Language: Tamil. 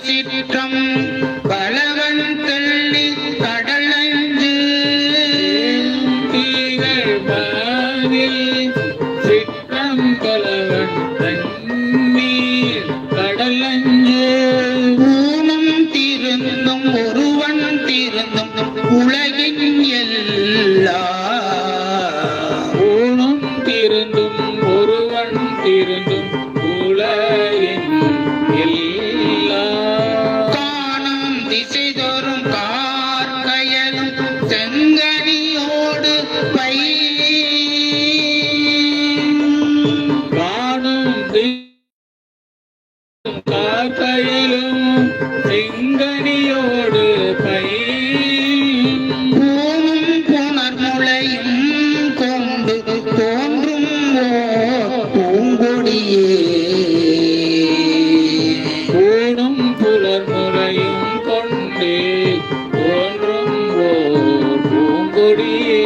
சிற்றம் பலவன் தள்ளி கடலஞ்சு தீகள் பாதில் சிற்றம் பலவன் தண்ணீர் கடலஞ்சு ஊனும் திருந்தும் ஒருவன் திருந்தும் உலகின் எல்லா ஊனும் திருந்தும் ஒருவன் திருந்தும் உலகின் எல்லா காணும் திசை தோறும் கார்கயலும் செங்கனியோடு பை காணும் காக்கையிலும் செங்கனியோடு பை பூணும் புனர்முளையும் கொண்டு தோன்றும் பூங்கொடியே ஊனும் புலர்முறையும் கொண்டே தோன்றும் ஓர் பூங்கொடியே